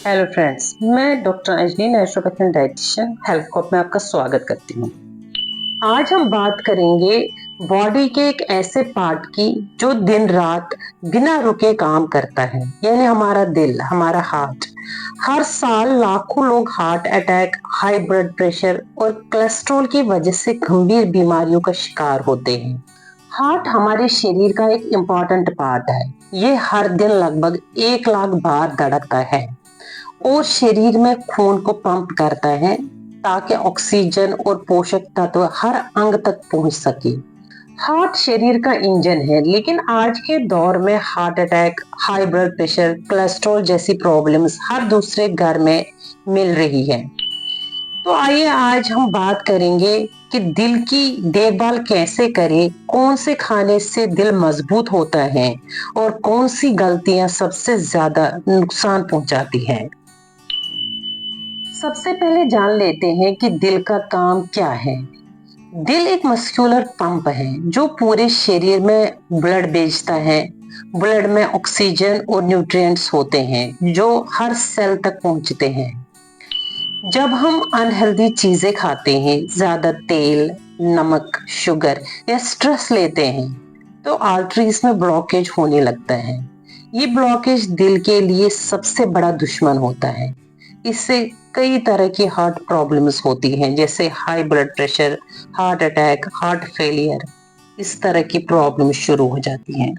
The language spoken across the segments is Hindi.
हेलो फ्रेंड्स, मैं doctor Anjali naturopathy dietitian health कोप में आपका स्वागत करती हूँ। आज हम बात करेंगे बॉडी के एक ऐसे पार्ट की जो दिन रात बिना रुके काम करता है, यानी हमारा दिल, हमारा हार्ट। हर साल लाखों लोग heart attack, high blood pressure और कोलेस्ट्रॉल की वजह से गंभीर बीमारियों का शिकार होते हैं। हार्ट हमारे शरीर का एक इम्पॉर्टेंट पार्ट है। ये हर दिन लगभग 1 लाख बार धड़कता है और शरीर में खून को पंप करता है ताकि ऑक्सीजन और पोषक तत्व हर अंग तक पहुंच सके। हार्ट शरीर का इंजन है, लेकिन आज के दौर में heart attack, high blood pressure, cholesterol जैसी प्रॉब्लम्स हर दूसरे घर में मिल रही है। तो आइए आज हम बात करेंगे कि दिल की देखभाल कैसे करें, कौन से खाने से दिल मजबूत होता है और कौन सी गलतियां सबसे ज्यादा नुकसान पहुंचाती हैं। सबसे पहले जान लेते हैं कि दिल का काम क्या है। दिल एक मस्कुलर पंप है जो पूरे शरीर में ब्लड भेजता है। ब्लड में ऑक्सीजन और न्यूट्रिएंट्स होते हैं जो हर सेल तक पहुंचते हैं। जब हम अनहेल्दी चीजें खाते हैं, ज्यादा तेल, नमक, शुगर या स्ट्रेस लेते हैं, तो आर्टरीज में ब्लॉकेज होने लगता है। ये ब्लॉकेज दिल के लिए सबसे बड़ा दुश्मन होता है। इससे कई तरह की हार्ट प्रॉब्लम्स होती हैं, जैसे high blood pressure, heart attack, heart failure. इस तरह की प्रॉब्लम शुरू हो जाती हैं।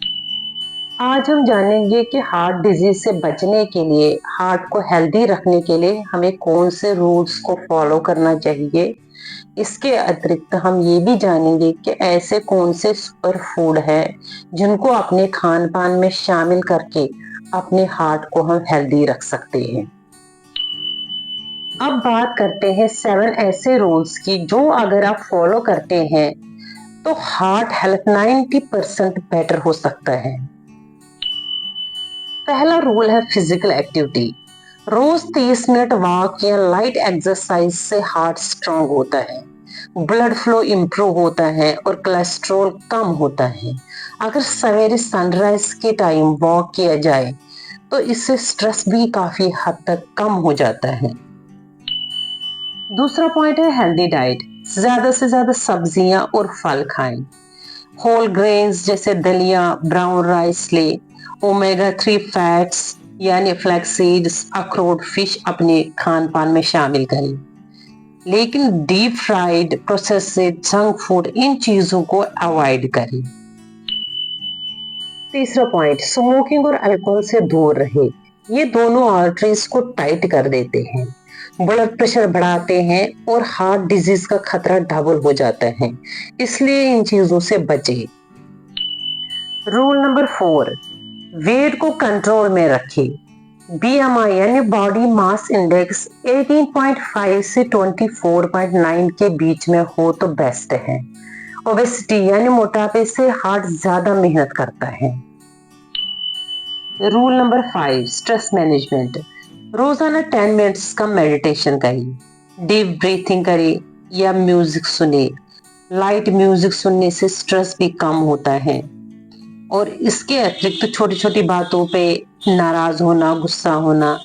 आज हम जानेंगे कि हार्ट डिजीज से बचने के लिए, हार्ट को हेल्दी रखने के लिए हमें कौन से रूल्स को फॉलो करना चाहिए। इसके अतिरिक्त हम ये भी जानेंगे कि ऐसे कौन से सुपर फूड है जिनको अपने खान पान में शामिल करके अपने हार्ट को हम हेल्दी रख सकते हैं। अब बात करते हैं 7 ऐसे रूल्स की जो अगर आप फॉलो करते हैं तो हार्ट हेल्थ 90% बेटर हो सकता है। पहला रूल है फिजिकल एक्टिविटी। रोज 30 मिनट वॉक या लाइट एक्सरसाइज से हार्ट स्ट्रांग होता है, ब्लड फ्लो इंप्रूव होता है और कोलेस्ट्रॉल कम होता है। अगर सवेरे सनराइज के टाइम वॉक किया जाए तो इससे स्ट्रेस भी काफी हद तक कम हो जाता है। दूसरा पॉइंट है हेल्दी डाइट। ज्यादा से ज्यादा सब्जियां और फल खाएं। होल ग्रेन्स जैसे दलिया, ब्राउन राइस ले। ओमेगा 3 फैट्स यानी फ्लैक्स सीड्स, अखरोट, फिश अपने खान पान में शामिल करें। लेकिन deep fried, processed, junk food, इन चीजों को अवॉइड करें। तीसरा पॉइंट, स्मोकिंग और अल्कोहल से दूर रहे। ये दोनों आर्टरीज को टाइट कर देते हैं, ब्लड प्रेशर बढ़ाते हैं और हार्ट डिजीज का खतरा डबल हो जाता है। इसलिए इन चीजों से बचें। रूल नंबर 4, वेट को कंट्रोल में रखें। बीएमआई यानी बॉडी मास इंडेक्स 18.5 से 24.9 के बीच में हो तो बेस्ट है। ओबेसिटी यानी मोटापे से हार्ट ज्यादा मेहनत करता है। Rule number 5, stress management. रोजाना 10 मिनट्स का मेडिटेशन करिए, डीप ब्रीथिंग करिए या म्यूजिक सुने। लाइट म्यूजिक सुनने से स्ट्रेस भी कम होता है। और इसके अतिरिक्त छोटी छोटी बातों पे नाराज होना, गुस्सा होना,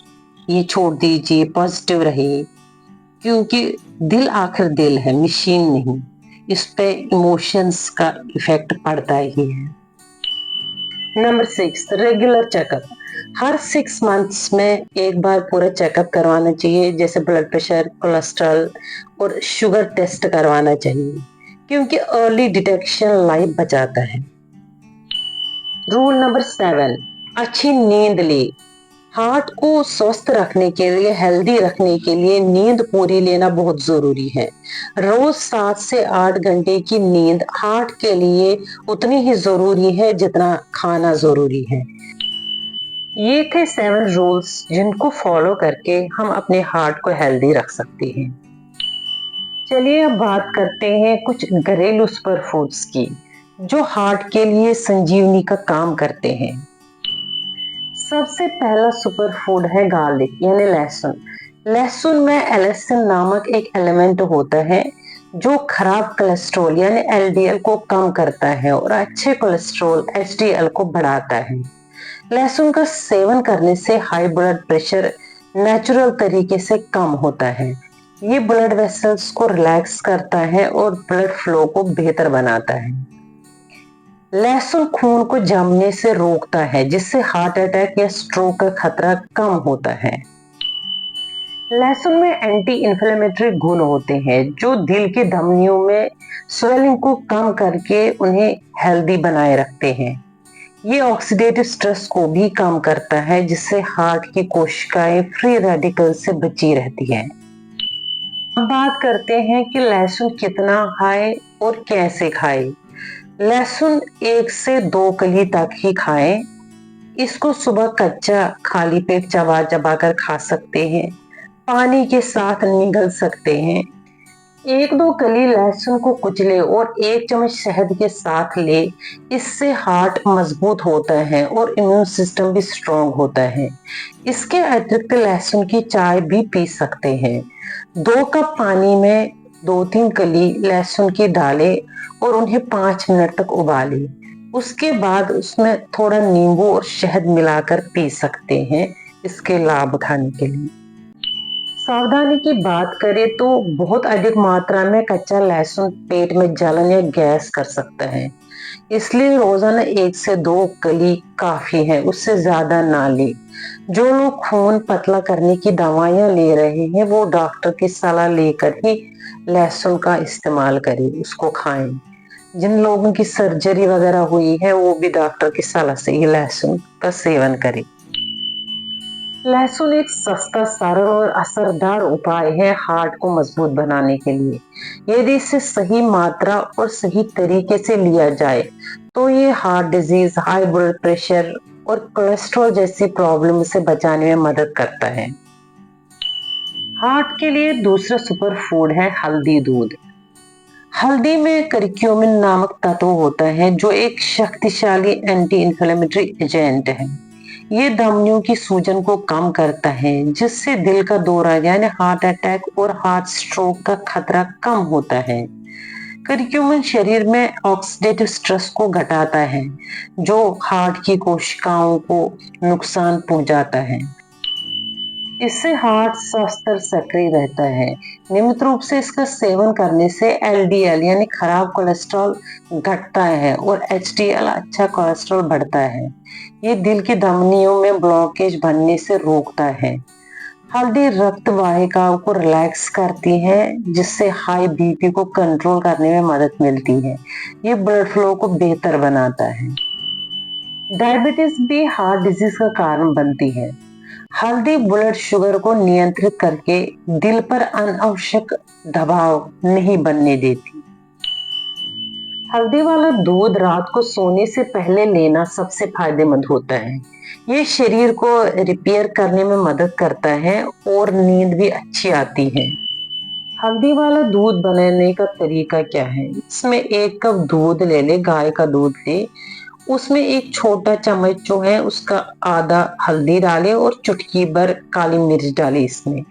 ये छोड़ दीजिए, पॉजिटिव रहिए। क्योंकि दिल आखिर दिल है, मशीन नहीं। इस पे इमोशंस का इफेक्ट पड़ता ही है। Number 6, regular checkup. हर 6 मंथ्स में एक बार पूरा चेकअप करवाना चाहिए, जैसे ब्लड प्रेशर, कोलेस्ट्रॉल और शुगर टेस्ट करवाना चाहिए, क्योंकि अर्ली डिटेक्शन लाइफ बचाता है। रूल नंबर 7, अच्छी नींद ले। हार्ट को स्वस्थ रखने के लिए, हेल्दी रखने के लिए नींद पूरी लेना बहुत जरूरी है। रोज 7 से 8 घंटे की नींद हार्ट के लिए उतनी ही जरूरी है जितना खाना जरूरी है। ये थे 7 रूल्स जिनको फॉलो करके हम अपने हार्ट को हेल्दी रख सकते हैं। चलिए अब बात करते हैं कुछ घरेलू सुपर फूड्स की जो हार्ट के लिए संजीवनी का काम करते हैं। सबसे पहला सुपर फूड है गार्लिक यानी लहसुन। लहसुन में एलिसिन नामक एक एलिमेंट होता है जो खराब कोलेस्ट्रॉल यानी एलडीएल को कम करता है और अच्छे कोलेस्ट्रॉल एचडीएल को बढ़ाता है। लहसुन का सेवन करने से हाई ब्लड प्रेशर, नेचुरल तरीके से कम होता है। ये ब्लड वेसल्स को रिलैक्स करता है और ब्लड फ्लो को बेहतर बनाता है। लहसुन खून को जमने से रोकता है, जिससे हार्ट अटैक या स्ट्रोक का खतरा कम होता है। लहसुन में एंटी इंफ्लेमेटरी गुण होते हैं जो दिल की धमनियों में स्वेलिंग को कम करके उन्हें हेल्दी बनाए रखते हैं। ये ऑक्सीडेटिव स्ट्रेस को भी कम करता है, जिससे हार्ट की कोशिकाएं फ्री रेडिकल से बची रहती है। अब बात करते हैं कि लहसुन कितना खाएं और कैसे खाएं। लहसुन 1 से 2 कली तक ही खाएं। इसको सुबह कच्चा खाली पेट चबा चबा कर खा सकते हैं, पानी के साथ निगल सकते हैं। 1-2 कली लहसुन को कुचले और 1 चम्मच शहद के साथ ले। इससे हार्ट मजबूत होता है और इम्यून सिस्टम भी स्ट्रांग होता है। इसके अतिरिक्त लहसुन की चाय भी पी सकते हैं। 2 कप पानी में 2-3 कली लहसुन की डालें और उन्हें 5 मिनट तक उबालें। उसके बाद उसमें थोड़ा नींबू और शहद मिलाकर पी सकते हैं, इसके लाभ उठाने के लिए। सावधानी की बात करें तो बहुत अधिक मात्रा में कच्चा लहसुन पेट में जलन या गैस कर सकता है, इसलिए रोजाना 1 से 2 कली काफी है, उससे ज्यादा ना ले। जो लोग खून पतला करने की दवाइयां ले रहे हैं वो डॉक्टर की सलाह लेकर ही लहसुन का इस्तेमाल करें, उसको खाएं। जिन लोगों की सर्जरी वगैरह हुई है वो भी डॉक्टर की सलाह से ही लहसुन का सेवन करें। लहसुन एक सस्ता, सरल और असरदार उपाय है हार्ट को मजबूत बनाने के लिए। यदि इसे सही मात्रा और सही तरीके से लिया जाए तो ये heart disease, high blood pressure और कोलेस्ट्रॉल जैसी प्रॉब्लम से बचाने में मदद करता है। हार्ट के लिए दूसरा सुपर फूड है हल्दी दूध। हल्दी में करक्यूमिन नामक तत्व होता है जो एक शक्तिशाली एंटी इंफ्लेमेटरी एजेंट है। ये धमनियों की सूजन को कम करता है, जिससे दिल का दौरा यानी हार्ट अटैक और हार्ट स्ट्रोक का खतरा कम होता है। करक्यूमिन शरीर में ऑक्सीडेटिव स्ट्रेस को घटाता है, जो हार्ट की कोशिकाओं को नुकसान पहुंचाता है। इससे हार्ट स्वस्थ और सक्रिय रहता है। नियमित रूप से इसका सेवन करने से एलडीएल यानी खराब कोलेस्ट्रॉल घटता है और एचडीएल अच्छा कोलेस्ट्रॉल बढ़ता है। ये दिल की धमनियों में ब्लॉकेज बनने से रोकता है। हल्दी रक्त वाहिकाओं को रिलैक्स करती है, जिससे हाई बीपी को कंट्रोल करने में मदद मिलती है। ये ब्लड फ्लो को बेहतर बनाता है। डायबिटीज भी हार्ट डिजीज का कारण बनती है। हल्दी ब्लड शुगर को नियंत्रित करके दिल पर अनावश्यक दबाव नहीं बनने देती। हल्दी वाला दूध रात को सोने से पहले लेना सबसे फायदेमंद होता है। ये शरीर को रिपेयर करने में मदद करता है और नींद भी अच्छी आती है। हल्दी वाला दूध बनाने का तरीका क्या है? इसमें 1 कप दूध ले ले, गाय का दूध ले। उसमें एक छोटा चम्मच जो है उसका आधा हल्दी डाले और चुटकी भर काली मिर्च डाले इसमें।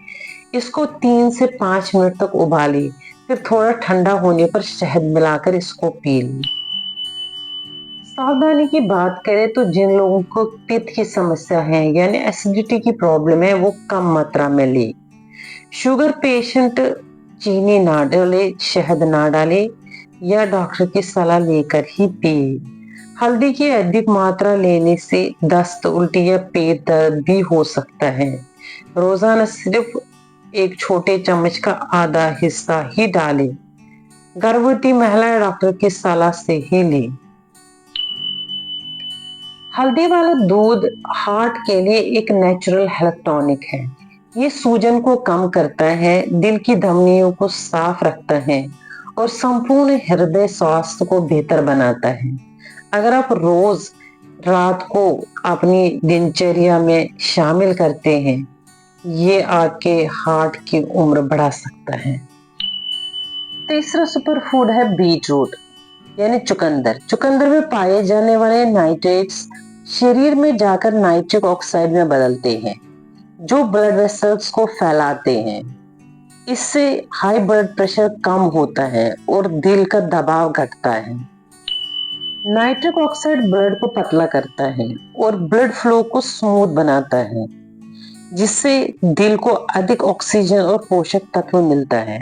इसको 3 से 5 मिनट तक उबाले, फिर थोड़ा ठंडा होने पर शहद मिलाकर इसको पी लें। सावधानी की बात करें तो जिन लोगों को पित्त की समस्या है यानी एसिडिटी की प्रॉब्लम है वो कम मात्रा में ले। शुगर पेशेंट चीनी ना डाले, शहद ना डाले या डॉक्टर की सलाह लेकर ही पिए। हल्दी की अधिक मात्रा लेने से दस्त, उल्टी या पेट दर्द भी हो सकता है। रोजाना सिर्फ एक छोटे चम्मच का आधा हिस्सा ही डालें। गर्भवती महिलाएं डॉक्टर की सलाह से ही लें। हल्दी वाला दूध हार्ट के लिए एक नेचुरल हेल्थ टॉनिक है। ये सूजन को कम करता है, दिल की धमनियों को साफ रखता है और संपूर्ण हृदय स्वास्थ्य को बेहतर बनाता है। अगर आप रोज रात को अपनी दिनचर्या में शामिल करते हैं, ये आपके हार्ट की उम्र बढ़ा सकता है। तीसरा सुपर फूड है बीट रूट यानी चुकंदर। चुकंदर में पाए जाने वाले नाइट्रेट्स शरीर में जाकर नाइट्रिक ऑक्साइड में बदलते हैं, जो ब्लड वेसल्स को फैलाते हैं। इससे हाई ब्लड प्रेशर कम होता है और दिल का दबाव घटता है। नाइट्रिक ऑक्साइड ब्लड को पतला करता है और ब्लड फ्लो को स्मूथ बनाता है। जिससे दिल को अधिक ऑक्सीजन और पोषक तत्व मिलता है।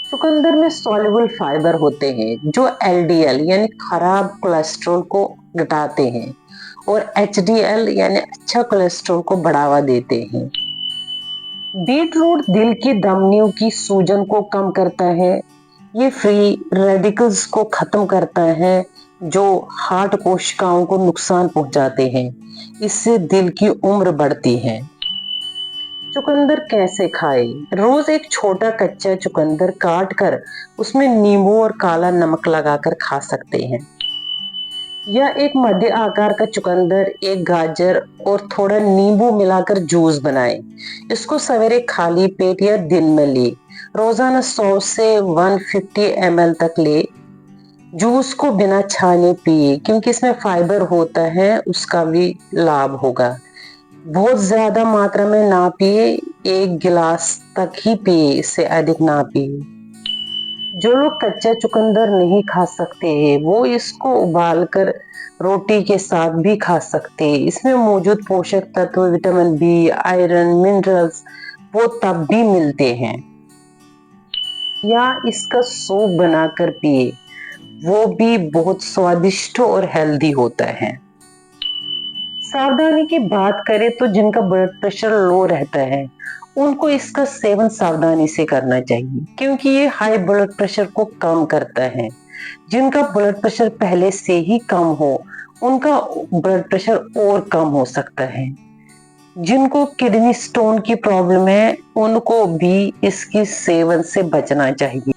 चुकंदर में सॉल्युबल फाइबर होते हैं जो एलडीएल यानी खराब कोलेस्ट्रॉल को घटाते हैं और एचडीएल यानी अच्छा कोलेस्ट्रॉल को बढ़ावा देते हैं। बीट रूट दिल की धमनियों की सूजन को कम करता है। ये फ्री रेडिकल्स को खत्म करता है जो हार्ट कोशिकाओं को नुकसान पहुंचाते हैं। इससे दिल की उम्र बढ़ती है। चुकंदर कैसे खाए? रोज एक छोटा कच्चा चुकंदर काट कर उसमें नींबू और काला नमक लगाकर खा सकते हैं, या एक मध्य आकार का चुकंदर, एक गाजर और थोड़ा नींबू मिलाकर जूस बनाएं। इसको सवेरे खाली पेट या दिन में ले। रोजाना 100 से 150 ml तक ले। जूस को बिना छाने पिए क्योंकि इसमें फाइबर होता है, उसका भी लाभ होगा। बहुत ज्यादा मात्रा में ना पिए, 1 गिलास तक ही पिए, इससे अधिक ना पिए। जो लोग कच्चा चुकंदर नहीं खा सकते हैं वो इसको उबालकर रोटी के साथ भी खा सकते हैं। इसमें मौजूद पोषक तत्व, विटामिन बी, आयरन, मिनरल्स वो तब भी मिलते हैं। या इसका सूप बनाकर पिए, वो भी बहुत स्वादिष्ट और हेल्दी होता है। सावधानी की बात करें तो जिनका ब्लड प्रेशर लो रहता है उनको इसका सेवन सावधानी से करना चाहिए क्योंकि ये हाई ब्लड प्रेशर को कम करता है। जिनका ब्लड प्रेशर पहले से ही कम हो उनका ब्लड प्रेशर और कम हो सकता है। जिनको किडनी स्टोन की प्रॉब्लम है उनको भी इसकी सेवन से बचना चाहिए।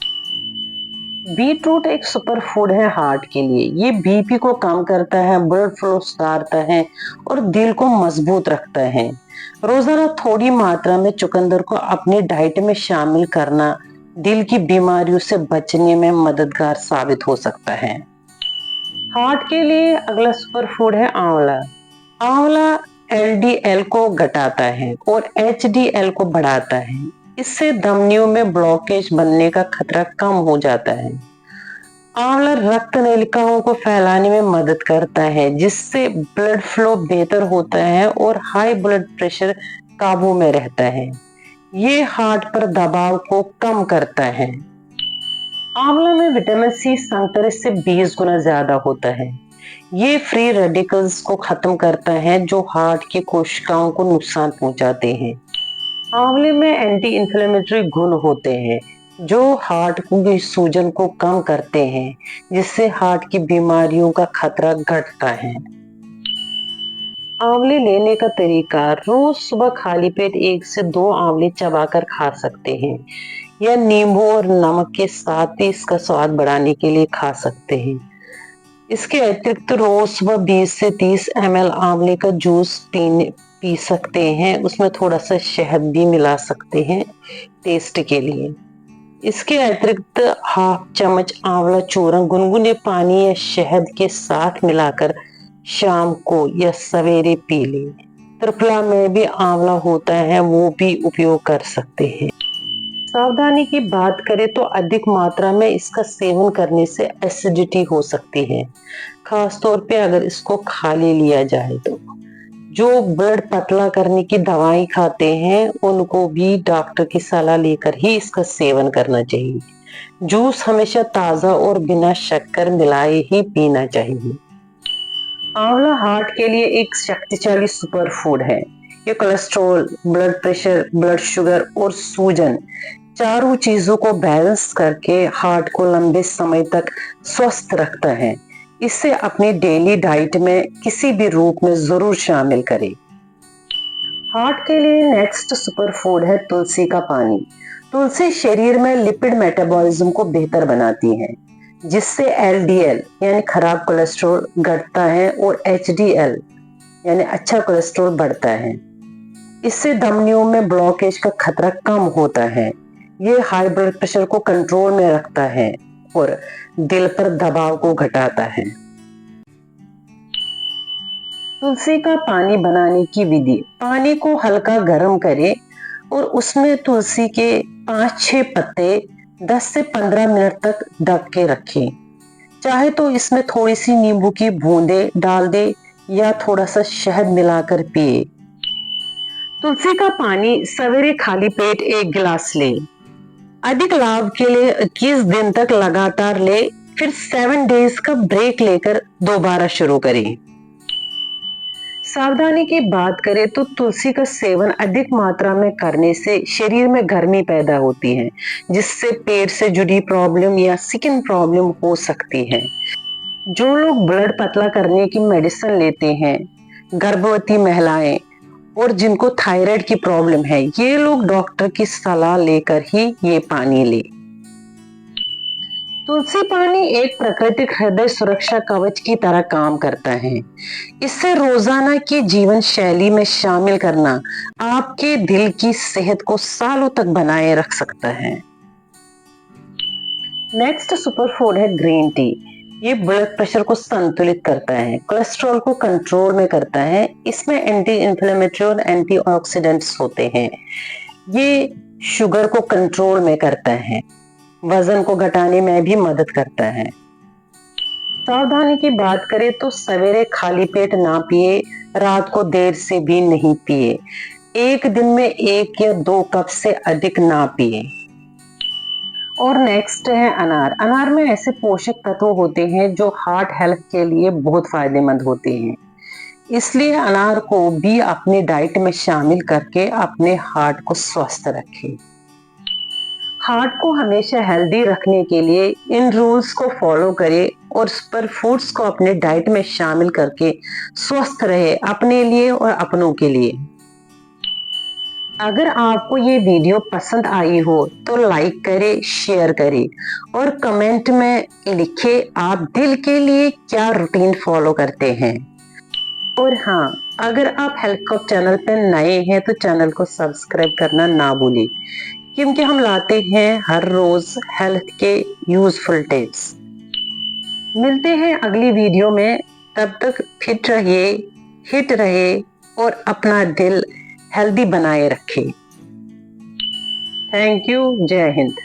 बीट रूट एक सुपर फूड है हार्ट के लिए। ये बीपी को कम करता है, ब्लड फ्लो सुधारता है और दिल को मजबूत रखता है। रोजाना थोड़ी मात्रा में चुकंदर को अपने डाइट में शामिल करना दिल की बीमारियों से बचने में मददगार साबित हो सकता है। हार्ट के लिए अगला सुपर फूड है आंवला। आंवला एलडीएल को घटाता है और एचडीएल को बढ़ाता है। इससे धमनियों में ब्लॉकेज बनने का खतरा कम हो जाता है। आंवला रक्त नलिकाओं को फैलाने में मदद करता है जिससे ब्लड फ्लो बेहतर होता है और हाई ब्लड प्रेशर काबू में रहता है। ये हार्ट पर दबाव को कम करता है। आंवला में विटामिन सी संतरे से 20 गुना ज्यादा होता है। ये फ्री रेडिकल्स को खत्म करता है जो हार्ट की कोशिकाओं को नुकसान पहुंचाते हैं। आंवले में एंटी इंफ्लेमेटरी गुण होते हैं जो हार्ट की सूजन को कम करते हैं जिससे हार्ट की बीमारियों का खतरा घटता है। आंवले लेने का तरीका: रोज सुबह खाली पेट 1 से 2 आंवले चबाकर खा सकते हैं या नींबू और नमक के साथ भी इसका स्वाद बढ़ाने के लिए खा सकते हैं। इसके अतिरिक्त रोज सुबह 20 से 30 ml आंवले का जूस पी सकते हैं। उसमें थोड़ा सा शहद भी मिला सकते हैं टेस्ट के लिए। इसके अतिरिक्त हाफ चम्मच आंवला चूर्ण गुनगुने पानी या शहद के साथ मिलाकर शाम को या सवेरे पी लें। त्रिफला में भी आंवला होता है, वो भी उपयोग कर सकते हैं। सावधानी की बात करें तो अधिक मात्रा में इसका सेवन करने से एसिडिटी हो सकती है, खास तौर पे अगर इसको खाली लिया जाए तो। जो ब्लड पतला करने की दवाई खाते हैं उनको भी डॉक्टर की सलाह लेकर ही इसका सेवन करना चाहिए। जूस हमेशा ताजा और बिना शक्कर मिलाए ही पीना चाहिए। आंवला हार्ट के लिए एक शक्तिशाली सुपर फूड है। ये cholesterol, blood pressure, blood sugar और सूजन चारों चीजों को बैलेंस करके हार्ट को लंबे समय तक स्वस्थ रखता है। इसे अपनी डेली डाइट में किसी भी रूप में जरूर शामिल करें। हार्ट के लिए नेक्स्ट सुपर फूड है तुलसी का पानी। तुलसी शरीर में लिपिड मेटाबॉलिज्म को बेहतर बनाती है जिससे एलडीएल यानी खराब कोलेस्ट्रॉल घटता है और एचडीएल यानी अच्छा कोलेस्ट्रॉल बढ़ता है। इससे धमनियों में ब्लॉकेज का खतरा कम होता है। ये हाई ब्लड प्रेशर को कंट्रोल में रखता है और दिल पर दबाव को घटाता है। तुलसी का पानी बनाने की विधि: पानी को हल्का गर्म करें और उसमें तुलसी के 5-6 पत्ते 10 से 15 मिनट तक ढक के रखें। चाहे तो इसमें थोड़ी सी नींबू की बूंदें डाल दे या थोड़ा सा शहद मिलाकर पिए। तुलसी का पानी सवेरे खाली पेट 1 गिलास ले। अधिक लाभ के लिए 21 दिन तक लगातार ले, फिर 7 डेज का ब्रेक लेकर दोबारा शुरू करें। सावधानी की बात करें तो तुलसी का सेवन अधिक मात्रा में करने से शरीर में गर्मी पैदा होती है, जिससे पेट से जुड़ी प्रॉब्लम या स्किन प्रॉब्लम हो सकती है। जो लोग ब्लड पतला करने की मेडिसिन लेते हैं, गर्भवती महिलाएं और जिनको थायराइड की प्रॉब्लम है, ये लोग डॉक्टर की सलाह लेकर ही ये पानी ले। तुलसी पानी एक प्राकृतिक हृदय सुरक्षा कवच की तरह काम करता है। इसे रोजाना की जीवन शैली में शामिल करना आपके दिल की सेहत को सालों तक बनाए रख सकता है। नेक्स्ट सुपर फूड है ग्रीन टी। ये ब्लड प्रेशर को संतुलित करता है, कोलेस्ट्रॉल को कंट्रोल में करता है। इसमें एंटी इंफ्लेमेटरी और एंटीऑक्सीडेंट्स होते हैं। ये शुगर को कंट्रोल में करता है, वजन को घटाने में भी मदद करता है। सावधानी की बात करें तो सवेरे खाली पेट ना पिए, रात को देर से भी नहीं पिए। एक दिन में 1 या 2 कप से अधिक ना पिए। और नेक्स्ट है अनार। अनार में ऐसे पोषक तत्व होते हैं जो हार्ट हेल्थ के लिए बहुत फायदेमंद होते हैं, इसलिए अनार को भी अपनी डाइट में शामिल करके अपने हार्ट को स्वस्थ रखें। हार्ट को हमेशा हेल्दी रखने के लिए इन रूल्स को फॉलो करें और सुपर फूड्स को अपने डाइट में शामिल करके स्वस्थ रहे, अपने लिए और अपनों के लिए। अगर आपको ये वीडियो पसंद आई हो तो लाइक करें, शेयर करें और कमेंट में लिखें आप दिल के लिए क्या रूटीन फॉलो करते हैं। और हाँ, अगर आप हेल्थ कप चैनल पर नए हैं तो चैनल को सब्सक्राइब करना ना भूलें, क्योंकि हम लाते हैं हर रोज हेल्थ के यूजफुल टिप्स। मिलते हैं अगली वीडियो में, तब तक फिट रहिए, हिट रहे और अपना दिल हेल्दी बनाए रखें। Thank you. जय हिंद।